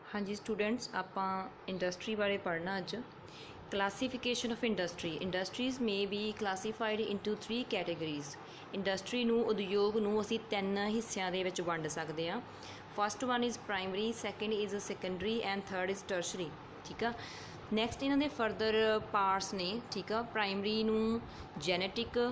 हाँ जी स्टूडेंट्स, आपां इंडस्ट्री बारे पढ़ना अज। Classification of industry. Industries may be classified into 3 categories. Industry नूं उद्योग नूं असीं 3 हिस्सिਆਂ ਦੇ ਵਿੱਚ ਵੰਡ ਸਕਦੇ ਹਾਂ। First one is primary, second is secondary and third is tertiary. ठीक है, नैक्सट इन्हां दे फर्दर पार्ट्स ने। ठीक है, प्राइमरी नूं जैनेटिक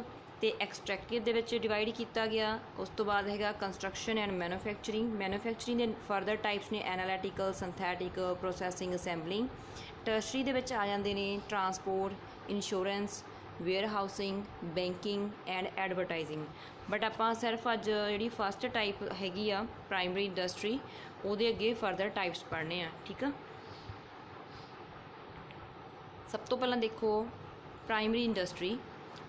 ਤੇ ਐਕਸਟ੍ਰੈਕਟਿਵ ਦੇ ਵਿੱਚ ਡਿਵਾਈਡ ਕੀਤਾ ਗਿਆ। ਉਸ ਤੋਂ ਬਾਅਦ ਹੈਗਾ ਕੰਸਟਰਕਸ਼ਨ ਐਂਡ ਮੈਨੂਫੈਕਚਰਿੰਗ ਦੇ ਫਰਦਰ ਟਾਈਪਸ ਨੇ analytical, synthetic, processing, assembling. Tertiary ਦੇ ਵਿੱਚ ਆ ਜਾਂਦੇ ਨੇ transport, insurance, warehousing, banking and advertising. But ਆਪਾਂ ਸਿਰਫ ਅੱਜ ਜਿਹੜੀ ਫਸਟ ਟਾਈਪ ਹੈਗੀ ਆ ਪ੍ਰਾਇਮਰੀ ਇੰਡਸਟਰੀ, ਉਹਦੇ ਅੱਗੇ ਫਰਦਰ ਟਾਈਪਸ ਪੜ੍ਹਨੇ ਆ। ਠੀਕ ਆ, ਸਭ ਤੋਂ ਪਹਿਲਾਂ ਦੇਖੋ primary industry.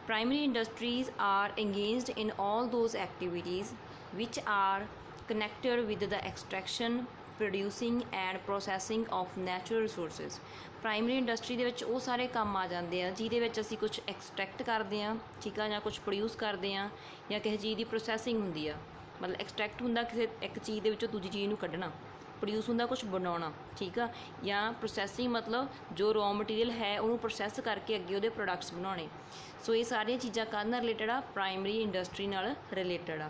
Primary industries are engaged in all those activities which are connected with the extraction, producing and processing of natural resources। Primary industry ਦੇ ਵਿੱਚ ਉਹ ਸਾਰੇ ਕੰਮ ਆ ਜਾਂਦੇ ਆ ਜਿਹਦੇ ਵਿੱਚ ਅਸੀਂ ਕੁਝ ਐਕਸਟਰੈਕਟ ਕਰਦੇ ਹਾਂ, ਠੀਕ ਆ, ਜਾਂ ਕੁਝ ਪ੍ਰੋਡਿਊਸ ਕਰਦੇ ਹਾਂ, ਜਾਂ ਕਿਸੇ ਚੀਜ਼ ਦੀ ਪ੍ਰੋਸੈਸਿੰਗ ਹੁੰਦੀ ਆ। ਮਤਲਬ ਐਕਸਟਰੈਕਟ ਹੁੰਦਾ ਕਿਸੇ ਇੱਕ ਚੀਜ਼ ਦੇ ਵਿੱਚੋਂ ਦੂਜੀ ਚੀਜ਼ ਨੂੰ ਕੱਢਣਾ, ਪ੍ਰੋਡਿਊਸ ਹੁੰਦਾ ਕੁਛ ਬਣਾਉਣਾ। ਠੀਕ ਆ, ਜਾਂ ਪ੍ਰੋਸੈਸਿੰਗ ਮਤਲਬ ਜੋ ਰॉ ਮਟੀਰੀਅਲ ਹੈ ਉਹਨੂੰ ਪ੍ਰੋਸੈਸ ਕਰਕੇ ਅੱਗੇ ਉਹਦੇ ਪ੍ਰੋਡਕਟਸ ਬਣਾਉਣੇ। ਸੋ ਇਹ ਸਾਰੀਆਂ ਚੀਜ਼ਾਂ ਕਾਹਦੇ ਨਾਲ ਰਿਲੇਟਡ ਆ? ਪ੍ਰਾਇਮਰੀ ਇੰਡਸਟਰੀ ਨਾਲ ਰਿਲੇਟਡ ਆ।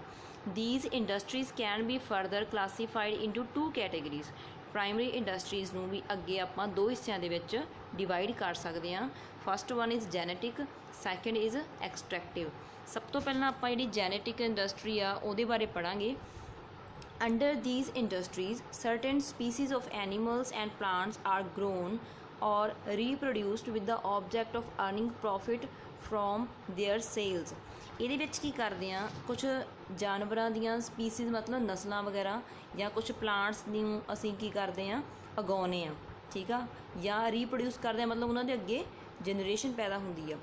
These industries can B further classified into 2 categories. Primary industries ਨੂੰ ਵੀ ਅੱਗੇ ਆਪਾਂ 2 ਹਿੱਸਿਆਂ ਦੇ ਵਿੱਚ ਡਿਵਾਈਡ ਕਰ ਸਕਦੇ ਹਾਂ। First one is genetic, second is extractive. ਸਭ ਤੋਂ ਪਹਿਲਾਂ ਆਪਾਂ ਜਿਹੜੀ ਜੈਨੇਟਿਕ ਇੰਡਸਟਰੀ ਆ ਉਹਦੇ ਬਾਰੇ ਪੜ੍ਹਾਂਗੇ। Under these industries, certain species of animals and plants are grown or reproduced with the object of earning profit from their sales। ਇਹਦੇ ਵਿੱਚ ਕੀ ਕਰਦੇ ਆ, ਕੁਛ ਜਾਨਵਰਾਂ ਦੀਆਂ ਸਪੀਸੀਜ਼ ਮਤਲਬ ਨਸਲਾਂ ਵਗੈਰਾ, ਜਾਂ ਕੁਛ ਪਲਾਂਟਸ ਨੂੰ ਅਸੀਂ ਕੀ ਕਰਦੇ ਆ, ਉਗਾਉਂਦੇ ਆ। ਠੀਕ ਆ, ਜਾਂ ਰੀਪਰੋਡਿਊਸ ਕਰਦੇ ਆ, ਮਤਲਬ ਉਹਨਾਂ ਦੇ ਅੱਗੇ ਜਨਰੇਸ਼ਨ ਪੈਦਾ ਹੁੰਦੀ ਆ।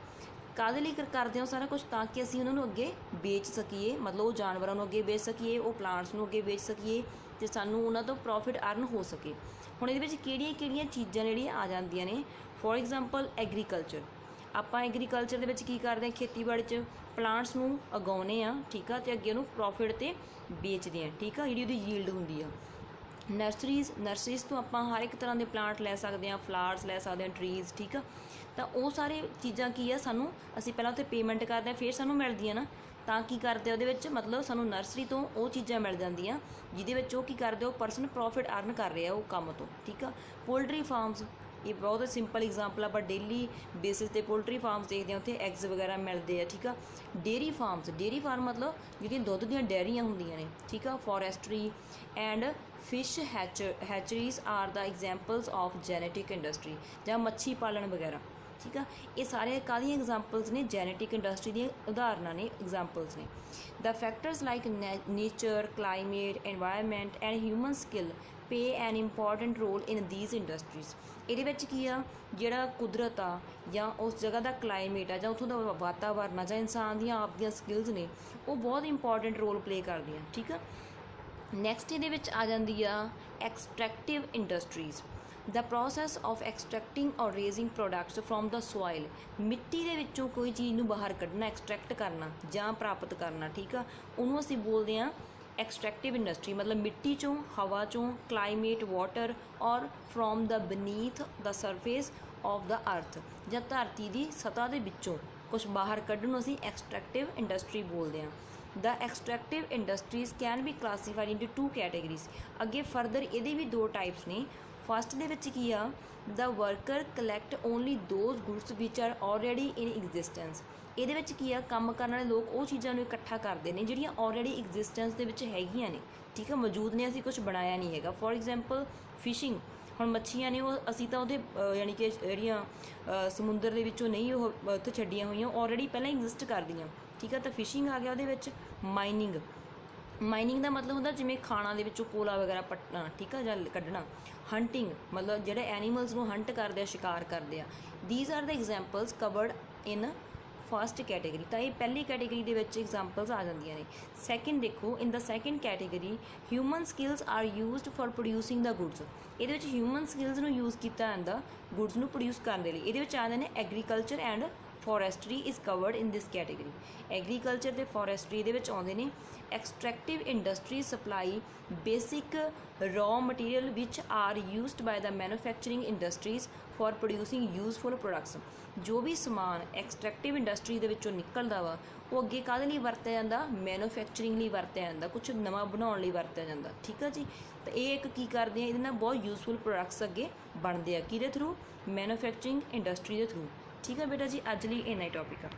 ਕਾਹਦੇ ਲਈ ਕਰਦੇ ਹਾਂ ਸਾਰਾ ਕੁਛ? ਤਾਂ ਕਿ ਅਸੀਂ ਉਹਨਾਂ ਨੂੰ ਅੱਗੇ ਵੇਚ ਸਕੀਏ, ਮਤਲਬ ਉਹ ਜਾਨਵਰਾਂ ਨੂੰ ਅੱਗੇ ਵੇਚ ਸਕੀਏ, ਉਹ ਪਲਾਂਟਸ ਨੂੰ ਅੱਗੇ ਵੇਚ ਸਕੀਏ, ਅਤੇ ਸਾਨੂੰ ਉਹਨਾਂ ਤੋਂ ਪ੍ਰੋਫਿਟ ਅਰਨ ਹੋ ਸਕੇ। ਹੁਣ ਇਹਦੇ ਵਿੱਚ ਕਿਹੜੀਆਂ ਚੀਜ਼ਾਂ ਜਿਹੜੀਆਂ ਆ ਜਾਂਦੀਆਂ ਨੇ? For example agriculture. ਆਪਾਂ ਐਗਰੀਕਲਚਰ ਦੇ ਵਿੱਚ ਕੀ ਕਰਦੇ ਹਾਂ? ਖੇਤੀਬਾੜੀ 'ਚ ਪਲਾਂਟਸ ਨੂੰ ਉਗਾਉਂਦੇ ਹਾਂ, ਠੀਕ ਆ, ਅਤੇ ਅੱਗੇ ਉਹਨੂੰ ਪ੍ਰੋਫਿਟ 'ਤੇ ਵੇਚਦੇ ਹਾਂ। ਠੀਕ ਆ, ਜਿਹੜੀ ਉਹਦੀ ਯੀਲਡ ਹੁੰਦੀ ਆ। ਨਰਸਰੀਜ਼ ਤੋਂ ਆਪਾਂ ਹਰ ਇੱਕ ਤਰ੍ਹਾਂ ਦੇ ਪਲਾਂਟ ਲੈ ਸਕਦੇ ਹਾਂ, ਫਲਾਵਰਸ ਲੈ ਸਕਦੇ ਹਾਂ, ਟਰੀਜ਼। ਠੀਕ ਆ, ਤਾਂ ਉਹ ਸਾਰੇ ਚੀਜ਼ਾਂ ਕੀ ਆ, ਸਾਨੂੰ ਅਸੀਂ ਪਹਿਲਾਂ ਉੱਥੇ ਪੇਮੈਂਟ ਕਰਦੇ ਹਾਂ, ਫਿਰ ਸਾਨੂੰ ਮਿਲਦੀਆਂ ਨਾ। ਤਾਂ ਕੀ ਕਰਦੇ ਉਹਦੇ ਵਿੱਚ, ਮਤਲਬ ਸਾਨੂੰ ਨਰਸਰੀ ਤੋਂ ਉਹ ਚੀਜ਼ਾਂ ਮਿਲ ਜਾਂਦੀਆਂ ਜਿਹਦੇ ਵਿੱਚ ਉਹ ਕੀ ਕਰਦੇ, ਉਹ ਪਰਸਨ ਪ੍ਰੋਫਿਟ ਅਰਨ ਕਰ ਰਿਹਾ ਉਹ ਕੰਮ ਤੋਂ। ਠੀਕ ਆ, ਪੋਲਟਰੀ ਫਾਰਮਸ, ਇਹ ਬਹੁਤ ਸਿੰਪਲ ਐਗਜ਼ਾਮਪਲ। ਆਪਾਂ ਡੇਲੀ ਬੇਸਿਸ 'ਤੇ ਪੋਲਟਰੀ ਫਾਰਮਸ ਦੇਖਦੇ ਹਾਂ, ਉੱਥੇ ਐਗਸ ਵਗੈਰਾ ਮਿਲਦੇ ਆ। ਠੀਕ ਆ, ਡੇਅਰੀ ਫਾਰਮ ਮਤਲਬ ਜਿਹੜੀਆਂ ਦੁੱਧ ਦੀਆਂ ਡੇਅਰੀਆਂ ਹੁੰਦੀਆਂ ਨੇ। ਠੀਕ ਆ, forestry and fish hatcheries are the examples of genetic industry, ਜਾਂ ਮੱਛੀ ਪਾਲਣ ਵਗੈਰਾ। ਠੀਕ ਆ, ਇਹ ਸਾਰੇ ਕਾਹਦੀਆਂ ਐਗਜ਼ਾਮਪਲਸ ਨੇ? ਜੈਨੇਟਿਕ ਇੰਡਸਟਰੀ ਦੀਆਂ ਉਦਾਹਰਨਾਂ ਨੇ, ਐਗਜ਼ਾਮਪਲਸ ਨੇ। The factors like nature, climate, environment and human skill play an important role in these industries. ਇਹਦੇ ਵਿੱਚ ਕੀ ਆ, ਜਿਹੜਾ ਕੁਦਰਤ ਆ, ਜਾਂ ਉਸ ਜਗ੍ਹਾ ਦਾ ਕਲਾਈਮੇਟ ਆ, ਜਾਂ ਉੱਥੋਂ ਦਾ ਵਾਤਾਵਰਨ ਆ, ਜਾਂ ਇਨਸਾਨ ਦੀਆਂ ਆਪ ਦੀਆਂ ਸਕਿੱਲਸ ਨੇ, ਉਹ ਬਹੁਤ ਇੰਪੋਰਟੈਂਟ ਰੋਲ ਪਲੇ ਕਰਦੀਆਂ। ਠੀਕ ਆ, ਨੈਕਸਟ ਇਹਦੇ ਵਿੱਚ ਆ ਜਾਂਦੀ ਆ ਐਕਸਟ੍ਰੈਕਟਿਵ ਇੰਡਸਟਰੀਜ਼। ਦ ਪ੍ਰੋਸੈਸ ਆਫ ਐਕਸਟ੍ਰੈਕਟਿੰਗ ਔਰ raising products from the soil. ਮਿੱਟੀ ਦੇ ਵਿੱਚੋਂ ਕੋਈ ਚੀਜ਼ ਨੂੰ ਬਾਹਰ ਕੱਢਣਾ, ਐਕਸਟ੍ਰੈਕਟ ਕਰਨਾ ਜਾਂ ਪ੍ਰਾਪਤ ਕਰਨਾ। ਠੀਕ ਆ, ਉਹਨੂੰ ਅਸੀਂ ਬੋਲਦੇ ਹਾਂ ਐਕਸਟ੍ਰੈਕਟਿਵ ਇੰਡਸਟਰੀ। ਮਤਲਬ ਮਿੱਟੀ 'ਚੋਂ, ਹਵਾ 'ਚੋਂ, climate, water, or from the beneath the surface of the earth, ਜਾਂ ਧਰਤੀ ਦੀ ਸਤ੍ਹਾ ਦੇ ਵਿੱਚੋਂ ਕੁਛ ਬਾਹਰ ਕੱਢਣ ਨੂੰ ਅਸੀਂ ਐਕਸਟ੍ਰੈਕਟਿਵ ਇੰਡਸਟਰੀ ਬੋਲਦੇ ਹਾਂ। The extractive industries can be classified into 2 categories. ਅੱਗੇ ਫਰਦਰ ਇਹਦੇ ਵੀ 2 ਟਾਈਪਸ ਨੇ। ਫਸਟ ਦੇ ਵਿੱਚ ਕੀ ਆ, the worker collect only those goods which are already in existence. ਇਹਦੇ ਵਿੱਚ ਕੀ ਆ, ਕੰਮ ਕਰਨ ਵਾਲੇ ਲੋਕ ਉਹ ਚੀਜ਼ਾਂ ਨੂੰ ਇਕੱਠਾ ਕਰਦੇ ਨੇ ਜਿਹੜੀਆਂ ਆਲਰੇਡੀ ਐਗਜ਼ਿਸਟੈਂਸ ਦੇ ਵਿੱਚ ਹੈਗੀਆਂ ਨੇ। ਠੀਕ ਆ, ਮੌਜੂਦ ਨੇ, ਅਸੀਂ ਕੁਛ ਬਣਾਇਆ ਨਹੀਂ ਹੈਗਾ। For example fishing. ਹੁਣ ਮੱਛੀਆਂ ਨੇ, ਉਹ ਅਸੀਂ ਤਾਂ ਉਹਦੇ ਯਾਨੀ ਕਿ ਜਿਹੜੀਆਂ ਸਮੁੰਦਰ ਦੇ ਵਿੱਚੋਂ ਨਹੀਂ ਉਹ ਉੱਥੇ ਛੱਡੀਆਂ ਹੋਈਆਂ, ਆਲਰੇਡੀ ਪਹਿਲਾਂ ਐਗਜ਼ਿਸਟ ਕਰਦੀਆਂ। ਠੀਕ ਆ, ਤਾਂ ਫਿਸ਼ਿੰਗ ਆ ਗਿਆ ਉਹਦੇ ਵਿੱਚ। ਮਾਈਨਿੰਗ ਦਾ ਮਤਲਬ ਹੁੰਦਾ ਜਿਵੇਂ ਖਾਣਾ ਦੇ ਵਿੱਚੋਂ ਕੋਲਾ ਵਗੈਰਾ ਪੱਟਣਾ। ਠੀਕ ਆ, ਜਾਂ ਕੱਢਣਾ। ਹੰਟਿੰਗ ਮਤਲਬ ਜਿਹੜੇ ਐਨੀਮਲਸ ਨੂੰ ਹੰਟ ਕਰਦੇ ਆ, ਸ਼ਿਕਾਰ ਕਰਦੇ ਆ। These are the examples covered in first category. ਤਾਂ ਇਹ ਪਹਿਲੀ ਕੈਟੇਗਰੀ ਦੇ ਵਿੱਚ ਐਗਜ਼ਾਮਪਲਸ ਆ ਜਾਂਦੀਆਂ ਨੇ। ਸੈਕਿੰਡ ਦੇਖੋ, in the second category human skills are used for producing the goods. ਇਹਦੇ ਵਿੱਚ ਹਿਊਮਨ ਸਕਿੱਲਸ ਨੂੰ ਯੂਜ਼ ਕੀਤਾ ਜਾਂਦਾ ਗੁਡਸ ਨੂੰ ਪ੍ਰੋਡਿਊਸ ਕਰਨ ਦੇ ਲਈ। ਇਹਦੇ ਵਿੱਚ ਆ ਜਾਂਦੇ ਨੇ agriculture and forestry is covered in this category. Agriculture ਤੇ ਫੋਰੈਸਟਰੀ ਦੇ ਵਿੱਚ ਆਉਂਦੇ ਨੇ। Extractive industry supply basic raw material which are used by the manufacturing industries for producing useful products। ਜੋ ਵੀ ਸਮਾਨ ਐਕਸਟ੍ਰੈਕਟਿਵ ਇੰਡਸਟਰੀ ਦੇ ਵਿੱਚੋਂ ਨਿਕਲਦਾ ਵਾ ਉਹ ਅੱਗੇ ਕਾਹਦੇ ਲਈ ਵਰਤਿਆ ਜਾਂਦਾ, ਮੈਨੂਫੈਕਚਰਿੰਗ ਲਈ ਵਰਤਿਆ ਜਾਂਦਾ, ਕੁਛ ਨਵਾਂ ਬਣਾਉਣ ਲਈ ਵਰਤਿਆ ਜਾਂਦਾ। ਠੀਕ ਆ ਜੀ। ਤਾਂ ਇਹ ਇੱਕ ਕੀ ਕਰਦੇ ਆ, ਇਹਦੇ ਨਾਲ ਬਹੁਤ ਯੂਜ਼ਫੁਲ ਪ੍ਰੋਡਕਟਸ ਅੱਗੇ ਬਣਦੇ ਆ, ਕਿਹਦੇ ਥਰੂ, ਮੈਨੂਫੈਕਚਰਿੰਗ ਇੰਡਸਟਰੀ ਦੇ ਥਰੂ। ਠੀਕ ਆ ਬੇਟਾ ਜੀ, ਅੱਜ ਲਈ ਇੰਨਾ ਹੀ ਟੌਪਿਕ ਆ।